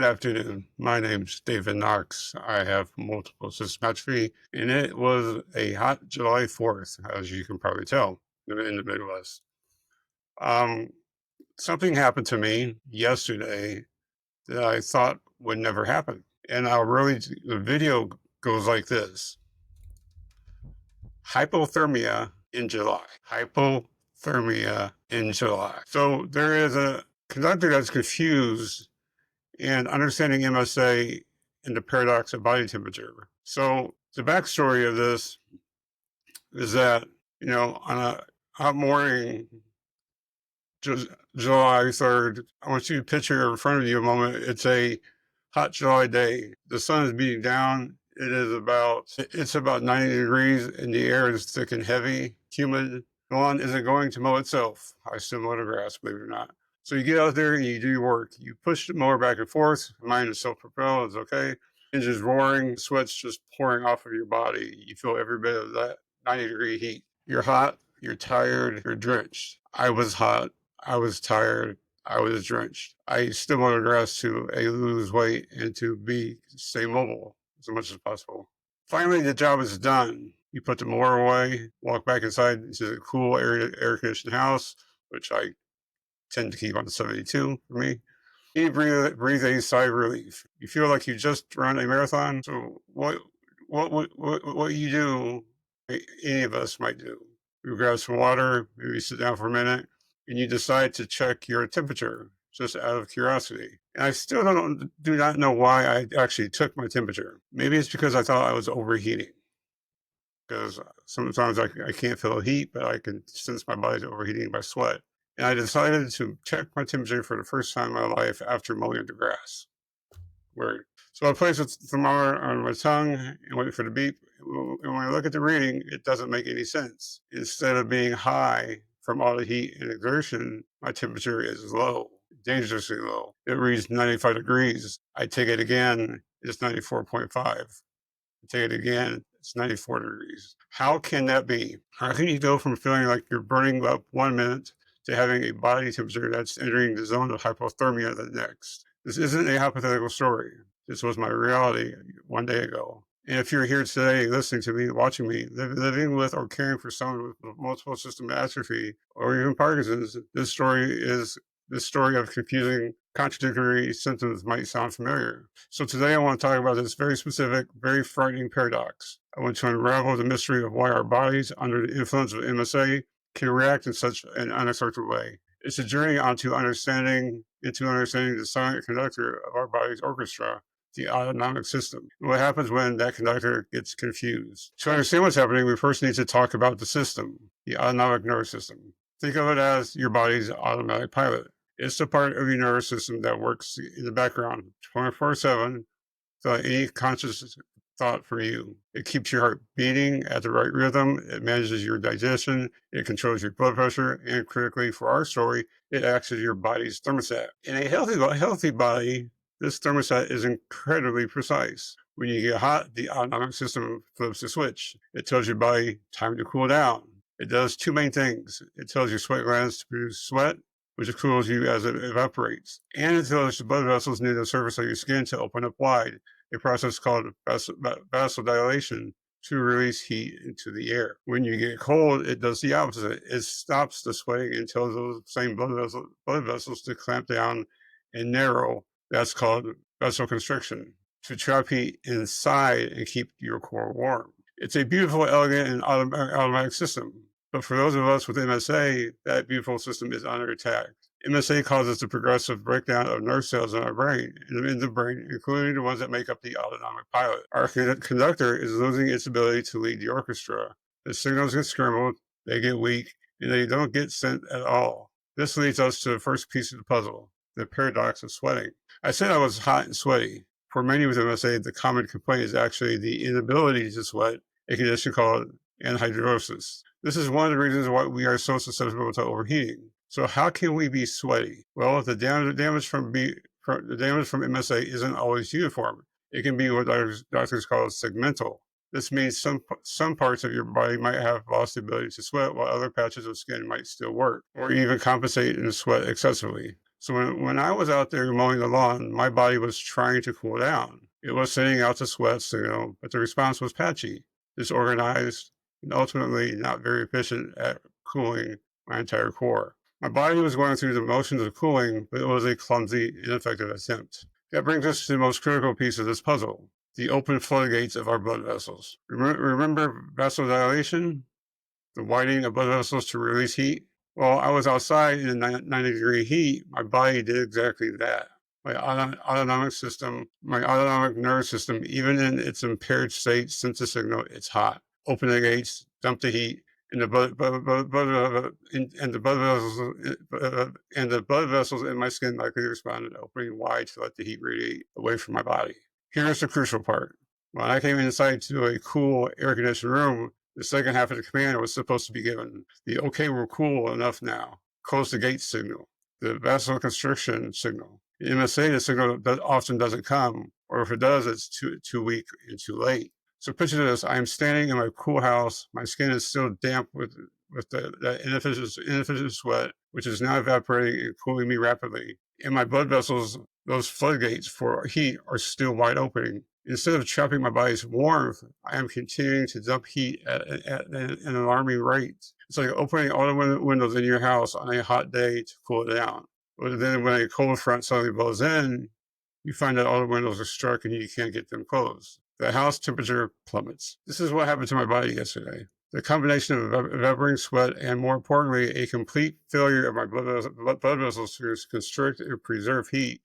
afternoon. My name's David Knox. I have multiple system atrophy, and it was a hot July 4th, as you can probably tell, in the Midwest. Um, Something happened to me yesterday that I thought would never happen. And the video goes like this. Hypothermia in July. Hypothermia in July. So there is a conductor that's confused and understanding MSA and the paradox of body temperature. So the backstory of this is that, on a hot morning, July 3rd, I want you to picture in front of you a moment. It's a hot July day. The sun is beating down. It's about 90 degrees and the air is thick and heavy, humid. The lawn isn't going to mow itself. I still mow the grass, believe it or not. So you get out there and you do your work. You push the mower back and forth. Mine is self-propelled. It's okay. Engine's roaring. Sweat's just pouring off of your body. You feel every bit of that 90-degree heat. You're hot. You're tired. You're drenched. I was hot. I was tired. I was drenched. I still mow the grass to lose weight and to stay mobile as much as possible. Finally, the job is done. You put the mower away, walk back inside into the cool air-conditioned house, which I tend to keep on 72 for me. You breathe a sigh of relief. You feel like you just run a marathon. So what you do, any of us might do. You grab some water, maybe sit down for a minute, and you decide to check your temperature just out of curiosity. And I still do not know why I actually took my temperature. Maybe it's because I thought I was overheating. Because sometimes I can't feel heat, but I can sense my body's overheating by sweat. And I decided to check my temperature for the first time in my life after mowing the grass. Weird. So I placed the thermometer on my tongue and wait for the beep. And when I look at the reading, it doesn't make any sense. Instead of being high from all the heat and exertion, my temperature is low, dangerously low. It reads 95 degrees. I take it again, it's 94.5. I take it again, it's 94 degrees. How can that be? How can you go from feeling like you're burning up 1 minute to having a body temperature that's entering the zone of hypothermia the next? This isn't a hypothetical story. This was my reality 1 day ago. And if you're here today listening to me, watching me, living with or caring for someone with multiple system atrophy or even Parkinson's, this story of confusing, contradictory symptoms might sound familiar. So today I want to talk about this very specific, very frightening paradox. I want to unravel the mystery of why our bodies, under the influence of MSA, can react in such an unexpected way. It's a journey into understanding the silent conductor of our body's orchestra, the autonomic system. What happens when that conductor gets confused? To understand what's happening, we first need to talk about the system, the autonomic nervous system. Think of it as your body's automatic pilot. It's the part of your nervous system that works in the background 24/7 without any conscious thought for you. It keeps your heart beating at the right rhythm. It manages your digestion. It controls your blood pressure. And critically for our story, it acts as your body's thermostat. In a healthy body, this thermostat is incredibly precise. When you get hot, the autonomic system flips the switch. It tells your body time to cool down. It does two main things. It tells your sweat glands to produce sweat, which cools you as it evaporates. And it tells the blood vessels near the surface of your skin to open up wide, a process called vasodilation to release heat into the air. When you get cold, it does the opposite. It stops the sweating and tells those same blood vessels to clamp down and narrow. That's called vasoconstriction, to trap heat inside and keep your core warm. It's a beautiful, elegant, and automatic system. But for those of us with MSA, that beautiful system is under attack. MSA causes the progressive breakdown of nerve cells in our brain, in the brain, including the ones that make up the autonomic pilot. Our conductor is losing its ability to lead the orchestra. The signals get scrambled, they get weak, and they don't get sent at all. This leads us to the first piece of the puzzle, the paradox of sweating. I said I was hot and sweaty. For many with MSA, the common complaint is actually the inability to sweat, a condition called anhidrosis. This is one of the reasons why we are so susceptible to overheating. So how can we be sweaty? Well, the damage from MSA isn't always uniform. It can be what doctors call segmental. This means some parts of your body might have lost the ability to sweat, while other patches of skin might still work, or even compensate and sweat excessively. So when I was out there mowing the lawn, my body was trying to cool down. It was sending out the sweat signal, but the response was patchy, disorganized, and ultimately not very efficient at cooling my entire core. My body was going through the motions of cooling, but it was a clumsy, ineffective attempt. That brings us to the most critical piece of this puzzle, the open floodgates of our blood vessels. Remember vasodilation? The widening of blood vessels to release heat? Well, I was outside in 90-degree heat. My body did exactly that. My autonomic system, my autonomic nervous system, even in its impaired state, sends a signal it's hot. Open the gates, dump the heat, and the blood vessels in my skin likely responded, opening wide to let the heat radiate away from my body. Here's the crucial part. When I came inside to a cool, air-conditioned room, the second half of the command was supposed to be given. The okay, we're cool enough now. Close the gate signal. The vasoconstriction signal. In MSA, the signal that often doesn't come, or if it does, it's too weak and too late. So picture this: I am standing in my cool house. My skin is still damp with that inefficient sweat, which is now evaporating and cooling me rapidly. And my blood vessels, those floodgates for heat, are still wide open. Instead of trapping my body's warmth, I am continuing to dump heat at an alarming rate. It's like opening all the windows in your house on a hot day to cool it down. But then when a cold front suddenly blows in, you find that all the windows are struck and you can't get them closed. The house temperature plummets. This is what happened to my body yesterday. The combination of evaporating sweat and, more importantly, a complete failure of my blood vessels to constrict and preserve heat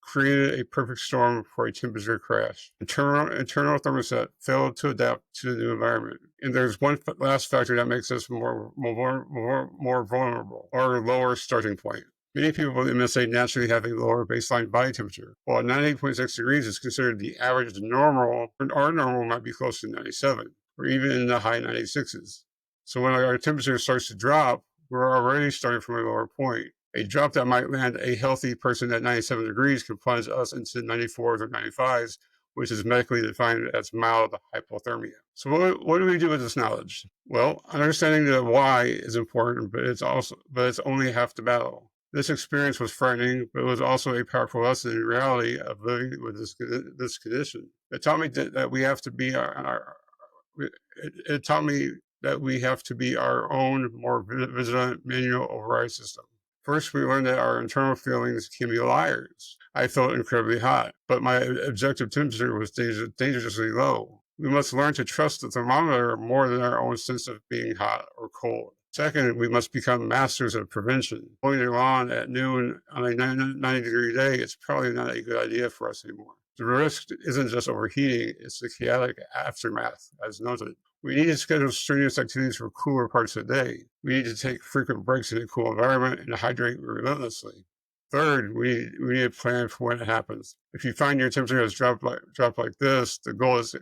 created a perfect storm for a temperature crash. Internal thermostat failed to adapt to the new environment. And there's one last factor that makes us more vulnerable, our lower starting point. Many people with MSA naturally have a lower baseline body temperature. While 98.6 degrees is considered the average normal, our normal might be close to 97, or even in the high 96s. So when our temperature starts to drop, we're already starting from a lower point. A drop that might land a healthy person at 97 degrees can plunge us into 94s or 95s, which is medically defined as mild hypothermia. So what do we do with this knowledge? Well, understanding the why is important, but it's only half the battle. This experience was frightening, but it was also a powerful lesson in reality of living with this condition. It taught me that we have to be it taught me that we have to be our own more vigilant manual override system. First, we learned that our internal feelings can be liars. I felt incredibly hot, but my objective temperature was dangerously low. We must learn to trust the thermometer more than our own sense of being hot or cold. Second, we must become masters of prevention. Mowing your lawn at noon on a 90-degree day is probably not a good idea for us anymore. The risk isn't just overheating, it's the chaotic aftermath, as noted. We need to schedule strenuous activities for cooler parts of the day. We need to take frequent breaks in a cool environment and hydrate relentlessly. Third, we need a plan for when it happens. If you find your temperature has dropped like this, the goal is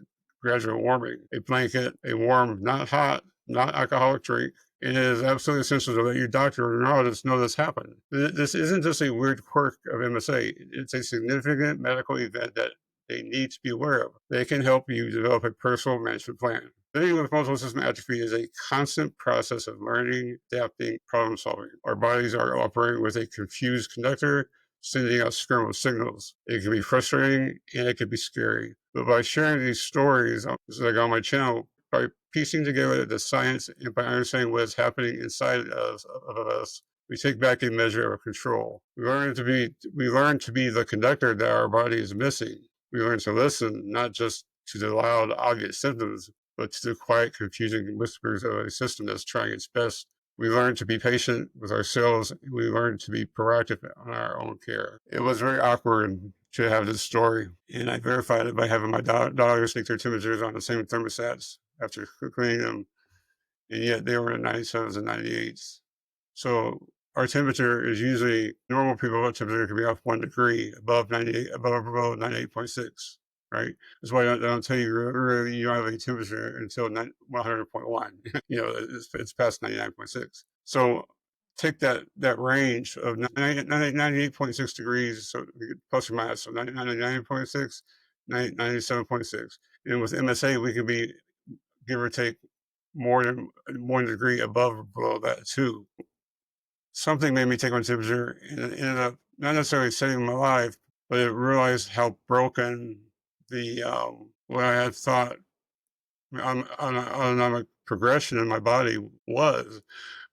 gradual warming. A blanket, a warm, not hot, not alcoholic drink. It is absolutely essential to let your doctor or neurologist know this happened. This isn't just a weird quirk of MSA. It's a significant medical event that they need to be aware of. They can help you develop a personal management plan. Living with multiple system atrophy is a constant process of learning, adapting, problem solving. Our bodies are operating with a confused conductor, sending out scrambled signals. It can be frustrating and it can be scary. But by sharing these stories, like on my channel, by piecing together the science and by understanding what is happening inside of us, we take back a measure of control. We learn to be the conductor that our body is missing. We learn to listen, not just to the loud, obvious symptoms, but to the quiet, confusing whispers of a system that's trying its best. We learn to be patient with ourselves. We learn to be proactive on our own care. It was very awkward to have this story, and I verified it by having my daughters take their temperatures on the same thermostats after cleaning them, and yet they were in 97s and 98s. So our temperature is usually normal people's temperature can be off 1 degree above 98.6. Right? That's why I don't tell you really you don't have a temperature until 100.1. It's past 99.6. So take that range of 98.6 degrees, so plus or minus, so 99.6, 97.6. And with MSA, we can be, give or take, more than 1 degree above or below that too. Something made me take my temperature and it ended up not necessarily saving my life, but it realized how broken what I had thought on autonomic progression in my body was.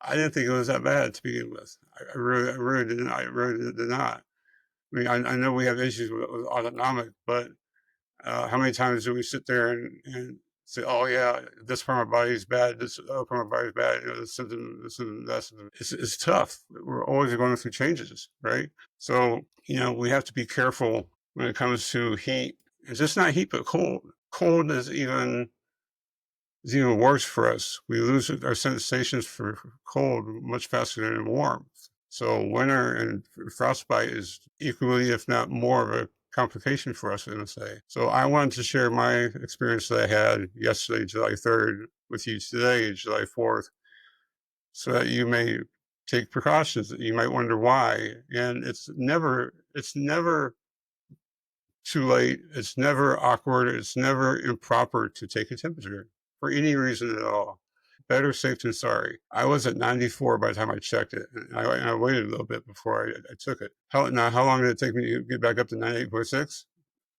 I didn't think it was that bad to begin with. I really didn't. I really did not. I mean, I know we have issues with autonomic, but how many times do we sit there and say, "Oh yeah, this part of my body is bad. This other part of my body is bad. You know, this symptom, that symptom." It's tough. We're always going through changes, right? So we have to be careful when it comes to heat. It's just not heat, but cold. Cold is even worse for us. We lose our sensations for cold much faster than warmth. So winter and frostbite is equally, if not more, of a complication for us in MSA. So I wanted to share my experience that I had yesterday, July 3rd, with you today, July 4th, so that you may take precautions. You might wonder why. And it's never too late. It's never awkward. It's never improper to take a temperature for any reason at all. Better safe than sorry. I was at 94 by the time I checked it. And I waited a little bit before I took it. How long did it take me to get back up to 98.6?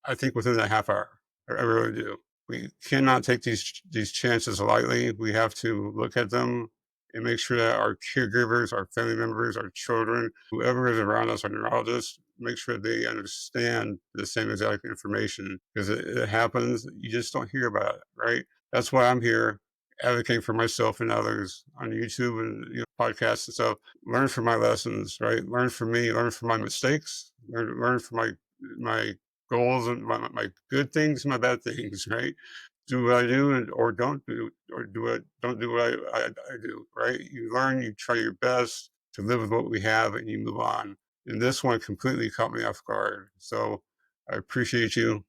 I think within a half hour. I really do. We cannot take these chances lightly. We have to look at them and make sure that our caregivers, our family members, our children, whoever is around us, our neurologists, make sure they understand the same exact information, because it happens. You just don't hear about it, right? That's why I'm here advocating for myself and others on YouTube and podcasts and stuff. Learn from my lessons, right? Learn from me, learn from my mistakes, learn from my goals and my good things, my bad things, right? Do what I do or don't do, or don't do what I do, right? You learn, you try your best to live with what we have, and you move on. And this one completely caught me off guard. So I appreciate you.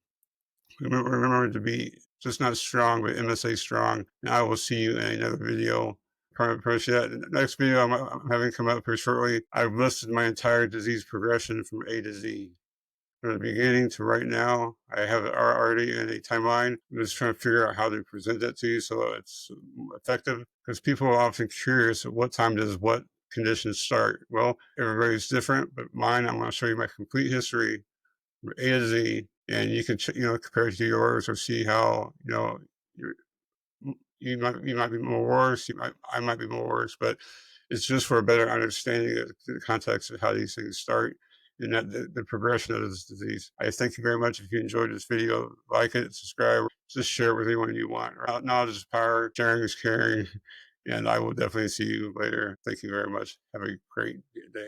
Remember to be just not strong, but MSA strong. And I will see you in another video. Appreciate that. The next video I'm having come up here shortly, I've listed my entire disease progression from A to Z. From the beginning to right now, I have it already in a timeline. I'm just trying to figure out how to present that to you so it's effective, because people are often curious at what time does what conditions start. Well, everybody's different, but mine, I'm going to show you my complete history from A to Z, and you can compare it to yours or see how you're you might be more worse. I might be more worse, but it's just for a better understanding of the context of how these things start and that the progression of this disease. I thank you very much. If you enjoyed this video, like it, subscribe, just share it with anyone you want. Knowledge is power, sharing is caring, and I will definitely see you later. Thank you very much. Have a great day.